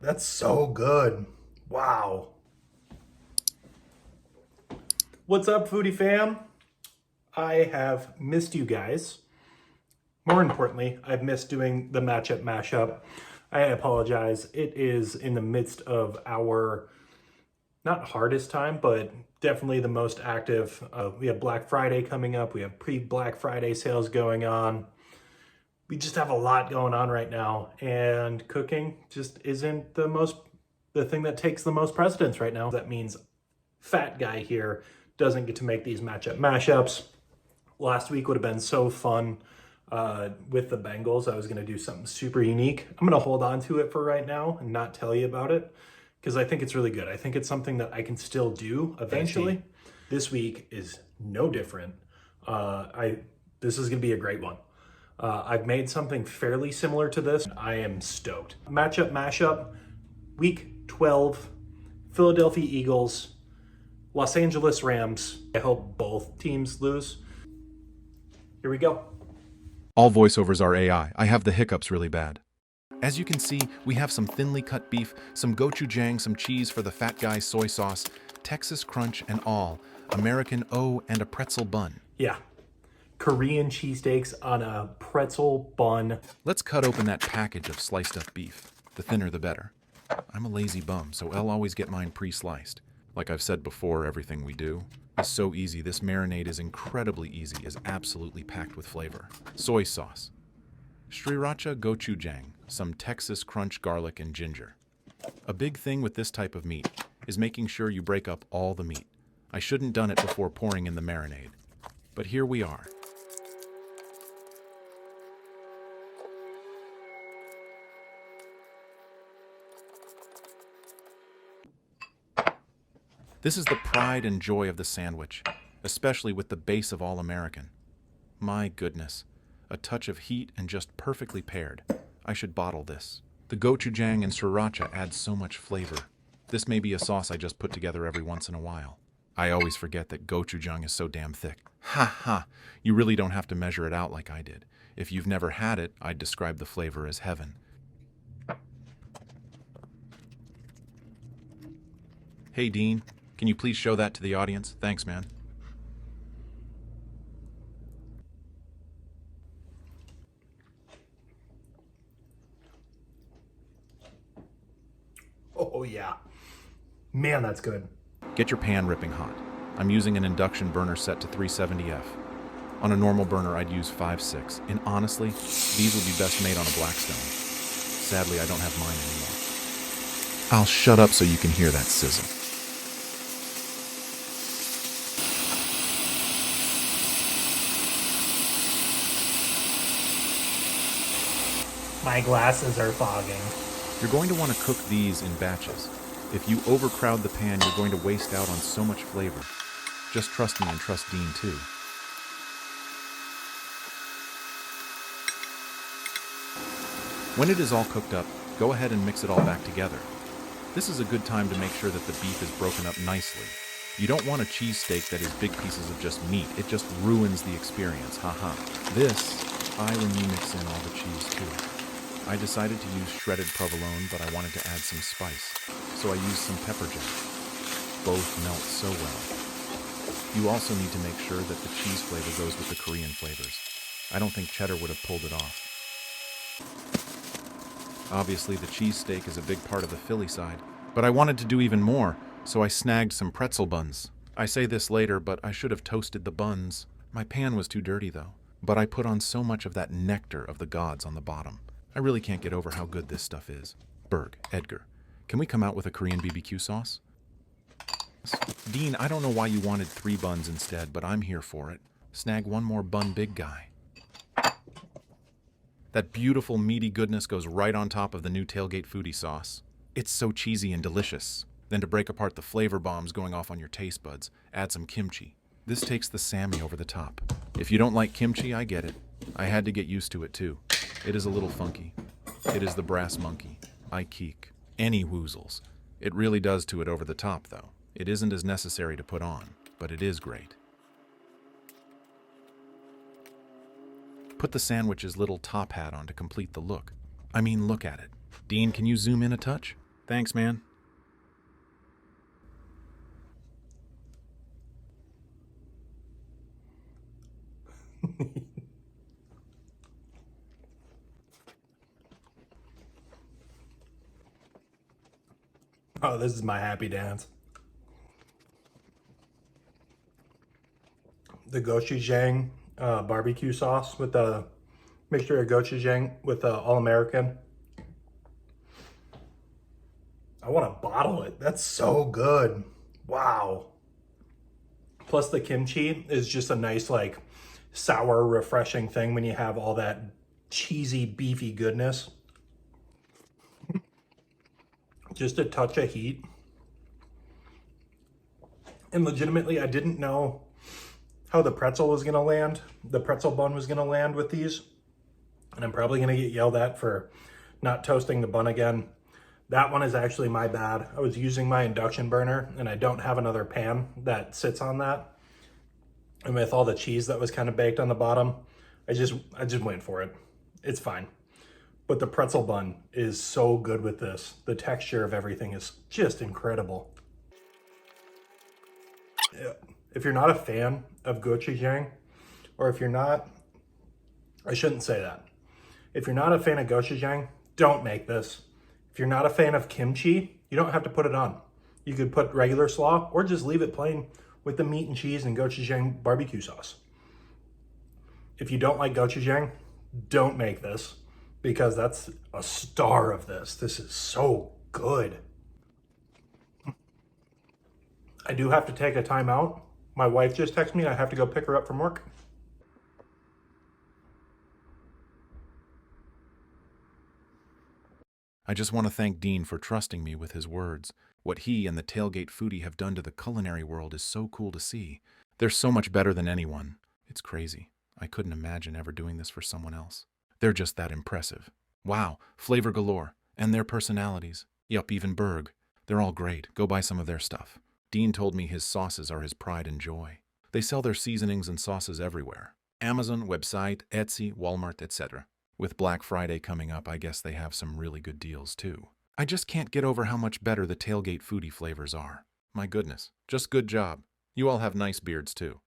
That's so good. Wow. What's up, foodie fam? I have missed you guys. More importantly, I've missed doing the matchup mashup. I apologize. It is in the midst of our, not hardest time, but definitely the most active. We have Black Friday coming up. We have pre-Black Friday sales going on. We just have a lot going on right now, and cooking just isn't the thing that takes the most precedence right now. That means fat guy here doesn't get to make these matchup mashups. Last week would have been so fun with the Bengals. I was going to do something super unique. I'm going to hold on to it for right now and not tell you about it because I think it's really good. I think it's something that I can still do eventually. This week is no different. This is going to be a great one. I've made something fairly similar to this. I am stoked. Matchup mashup, week 12, Philadelphia Eagles, Los Angeles Rams. I hope both teams lose. Here we go. All voiceovers are AI. I have the hiccups really bad. As you can see, we have some thinly cut beef, some gochujang, some cheese for the fat guy, soy sauce, Texas crunch and all, American O, and a pretzel bun. Yeah. Korean cheesesteaks on a pretzel bun. Let's cut open that package of sliced up beef. The thinner the better. I'm a lazy bum, so I'll always get mine pre-sliced. Like I've said before, everything we do is so easy. This marinade is incredibly easy, is absolutely packed with flavor. Soy sauce, sriracha gochujang, some Texas crunch garlic and ginger. A big thing with this type of meat is making sure you break up all the meat. I shouldn't done it before pouring in the marinade, but here we are. This is the pride and joy of the sandwich, especially with the base of all American. My goodness, a touch of heat and just perfectly paired. I should bottle this. The gochujang and sriracha add so much flavor. This may be a sauce I just put together every once in a while. I always forget that gochujang is so damn thick. Ha ha, you really don't have to measure it out like I did. If you've never had it, I'd describe the flavor as heaven. Hey Dean, can you please show that to the audience? Thanks, man. Oh yeah. Man, that's good. Get your pan ripping hot. I'm using an induction burner set to 370F. On a normal burner, I'd use 5.6. And honestly, these would be best made on a Blackstone. Sadly, I don't have mine anymore. I'll shut up so you can hear that sizzle. My glasses are fogging. You're going to want to cook these in batches. If you overcrowd the pan, you're going to waste out on so much flavor. Just trust me and trust Dean too. When it is all cooked up, go ahead and mix it all back together. This is a good time to make sure that the beef is broken up nicely. You don't want a cheesesteak that is big pieces of just meat. It just ruins the experience, haha. When you mix in all the cheese too. I decided to use shredded provolone, but I wanted to add some spice, so I used some pepper jack. Both melt so well. You also need to make sure that the cheese flavor goes with the Korean flavors. I don't think cheddar would have pulled it off. Obviously, the cheesesteak is a big part of the Philly side, but I wanted to do even more, so I snagged some pretzel buns. I say this later, but I should have toasted the buns. My pan was too dirty, though, but I put on so much of that nectar of the gods on the bottom. I really can't get over how good this stuff is. Berg, Edgar, can we come out with a Korean BBQ sauce? Dean, I don't know why you wanted 3 buns instead, but I'm here for it. Snag one more bun, big guy. That beautiful meaty goodness goes right on top of the new Tailgate+Foodie sauce. It's so cheesy and delicious. Then to break apart the flavor bombs going off on your taste buds, add some kimchi. This takes the Sammy over the top. If you don't like kimchi, I get it. I had to get used to it too. It is a little funky. It is the brass monkey. I keek. Any woozles. It really does to it over the top, though. It isn't as necessary to put on, but it is great. Put the sandwich's little top hat on to complete the look. I mean, look at it. Dean, can you zoom in a touch? Thanks, man. Oh, this is my happy dance. The gochujang barbecue sauce with the mixture of gochujang with the all-American. I want to bottle it. That's so good. Wow. Plus the kimchi is just a nice, like, sour, refreshing thing when you have all that cheesy, beefy goodness. Just a touch of heat. And legitimately, I didn't know how the pretzel was going to land. The pretzel bun was going to land with these. And I'm probably going to get yelled at for not toasting the bun again. That one is actually my bad. I was using my induction burner and I don't have another pan that sits on that. And with all the cheese that was kind of baked on the bottom, I just went for it. It's fine. But the pretzel bun is so good with this. The texture of everything is just incredible. If you're not a fan of gochujang, or if you're not, I shouldn't say that. If you're not a fan of gochujang, don't make this. If you're not a fan of kimchi, you don't have to put it on. You could put regular slaw or just leave it plain with the meat and cheese and gochujang barbecue sauce. If you don't like gochujang, don't make this, because that's a star of this. This is so good. I do have to take a time out. My wife just texted me. I have to go pick her up from work. I just want to thank Dean for trusting me with his words. What he and the Tailgate+Foodie have done to the culinary world is so cool to see. They're so much better than anyone. It's crazy. I couldn't imagine ever doing this for someone else. They're just that impressive. Wow, flavor galore. And their personalities. Yup, even Berg. They're all great. Go buy some of their stuff. Dean told me his sauces are his pride and joy. They sell their seasonings and sauces everywhere. Amazon, website, Etsy, Walmart, etc. With Black Friday coming up, I guess they have some really good deals too. I just can't get over how much better the Tailgate+Foodie flavors are. My goodness, just good job. You all have nice beards too.